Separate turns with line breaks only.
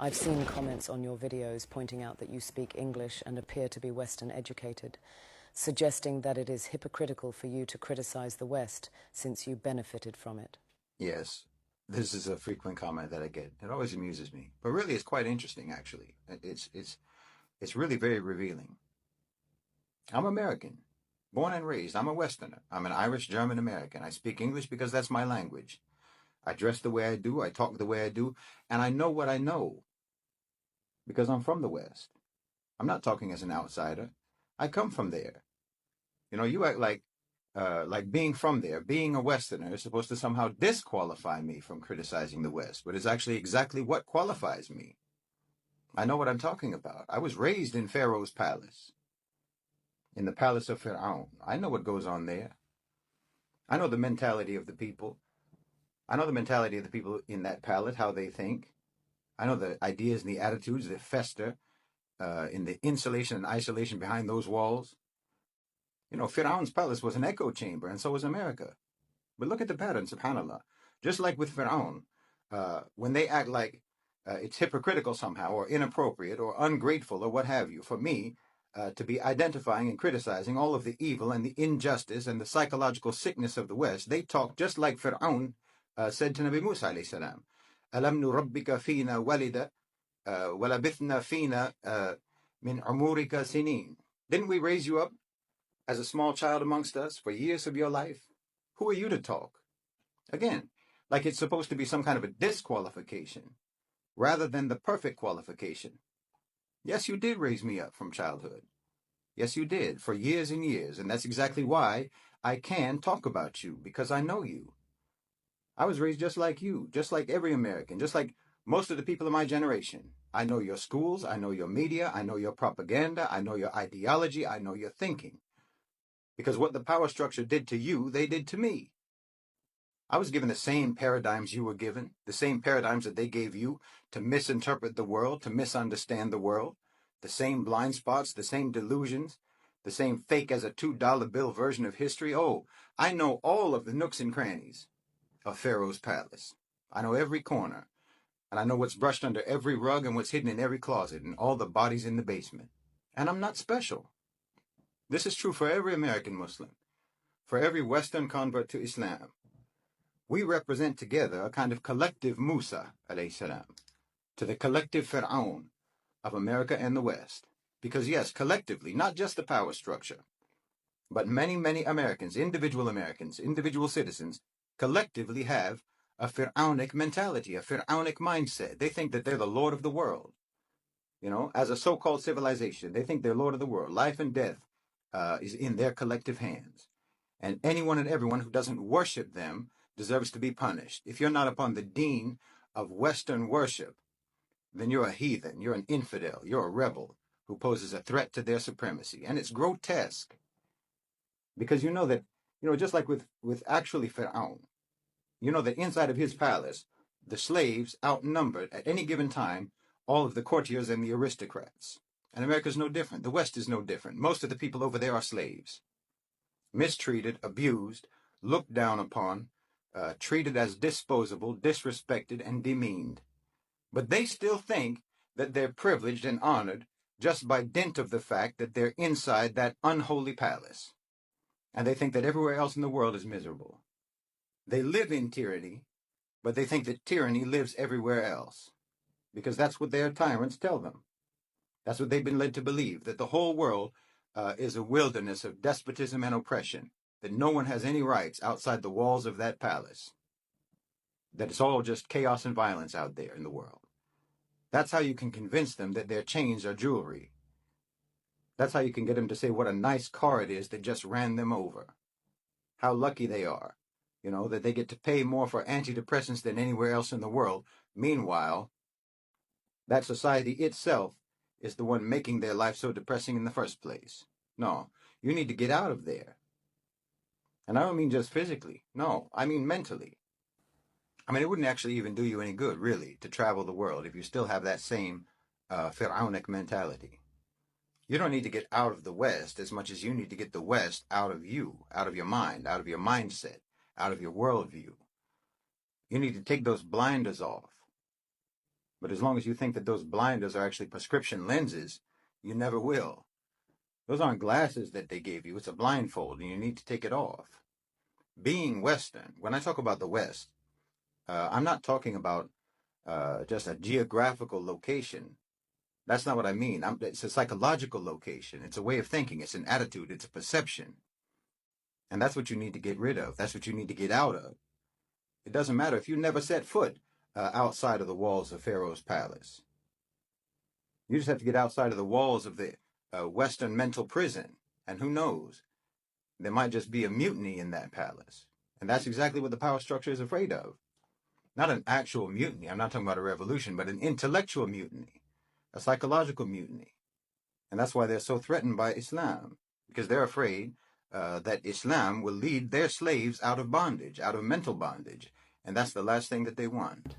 I've seen comments on your videos pointing out that you speak English and appear to be Western educated, suggesting that it is hypocritical for you to criticize the West since you benefited from it.
Yes, this is a frequent comment that I get. It always amuses me, but really it's quite interesting, actually. It's really very revealing. I'm American, born and raised. I'm a Westerner. I'm an Irish German American. I speak English because that's my language. I dress the way I do. I talk the way I do. And I know what I know because I'm from the West. I'm not talking as an outsider. I come from there. You know, you act like being from there, being a Westerner is supposed to somehow disqualify me from criticizing the West, but it's actually exactly what qualifies me. I know what I'm talking about. I was raised in Pharaoh's palace, in the palace of Pharaoh. I know what goes on there. I know the mentality of the people. I know the mentality of the people in that palace, how they think. I know the ideas and the attitudes that fester in the insulation and isolation behind those walls. You know, Pharaoh's palace was an echo chamber, and so was America. But look at the pattern, subhanAllah. Just like with Pharaoh, when they act like it's hypocritical somehow, or inappropriate, or ungrateful, or what have you, for me to be identifying and criticizing all of the evil and the injustice and the psychological sickness of the West, they talk just like Pharaoh said to Nabi Musa alayhi salam. أَلَمْ نُرَبِّكَ فِينَا وَلِدًا وَلَبِثْنَا فِينَا مِنْ عُمُورِكَ سِنِينَ. Didn't we raise you up as a small child amongst us for years of your life? Who are you to talk? Again, like it's supposed to be some kind of a disqualification rather than the perfect qualification. Yes, you did raise me up from childhood. Yes, you did, for years and years, and that's exactly why I can talk about you, because I know you. I was raised just like you, just like every American, just like most of the people of my generation. I know your schools, I know your media, I know your propaganda, I know your ideology, I know your thinking. Because what the power structure did to you, they did to me. I was given the same paradigms you were given, the same paradigms that they gave you to misinterpret the world, to misunderstand the world, the same blind spots, the same delusions, the same fake as a $2 bill version of history. Oh, I know all of the nooks and crannies of Pharaoh's palace. I know every corner, and I know what's brushed under every rug and what's hidden in every closet and all the bodies in the basement. And I'm not special. This is true for every American Muslim, for every Western convert to Islam. We represent together a kind of collective Musa, alayhi salam, to the collective Fir'aun of America and the West. Because yes, collectively, not just the power structure, but many, many Americans, individual citizens, collectively have a Fir'aunic mentality, a Fir'aunic mindset. They think that they're the Lord of the world. You know, as a so-called civilization, they think they're Lord of the world. Life and death is in their collective hands. And anyone and everyone who doesn't worship them deserves to be punished. If you're not upon the deen of Western worship, then you're a heathen, you're an infidel, you're a rebel who poses a threat to their supremacy. And it's grotesque. Because you know that, just like with actually Pharaoh, you know that inside of his palace, the slaves outnumbered at any given time all of the courtiers and the aristocrats. And America's no different. The West is no different. Most of the people over there are slaves. Mistreated, abused, looked down upon, treated as disposable, disrespected, and demeaned. But they still think that they're privileged and honored just by dint of the fact that they're inside that unholy palace. And they think that everywhere else in the world is miserable. They live in tyranny, but they think that tyranny lives everywhere else. Because that's what their tyrants tell them. That's what they've been led to believe, that the whole world is a wilderness of despotism and oppression, that no one has any rights outside the walls of that palace, that it's all just chaos and violence out there in the world. That's how you can convince them that their chains are jewelry. That's how you can get them to say what a nice car it is that just ran them over. How lucky they are, that they get to pay more for antidepressants than anywhere else in the world. Meanwhile, that society itself is the one making their life so depressing in the first place. No, you need to get out of there. And I don't mean just physically. No, I mean mentally. I mean, it wouldn't actually even do you any good, really, to travel the world if you still have that same Pharaonic mentality. You don't need to get out of the West as much as you need to get the West out of you, out of your mind, out of your mindset, out of your worldview. You need to take those blinders off. But as long as you think that those blinders are actually prescription lenses, you never will. Those aren't glasses that they gave you. It's a blindfold, and you need to take it off. Being Western, when I talk about the West, I'm not talking about just a geographical location. That's not what I mean. It's a psychological location. It's a way of thinking. It's an attitude. It's a perception. And that's what you need to get rid of. That's what you need to get out of. It doesn't matter if you never set foot outside of the walls of Pharaoh's palace. You just have to get outside of the walls of the Western mental prison. And who knows? There might just be a mutiny in that palace. And that's exactly what the power structure is afraid of. Not an actual mutiny. I'm not talking about a revolution, but an intellectual mutiny, a psychological mutiny. And that's why they're so threatened by Islam, because they're afraid that Islam will lead their slaves out of bondage, out of mental bondage. And that's the last thing that they want.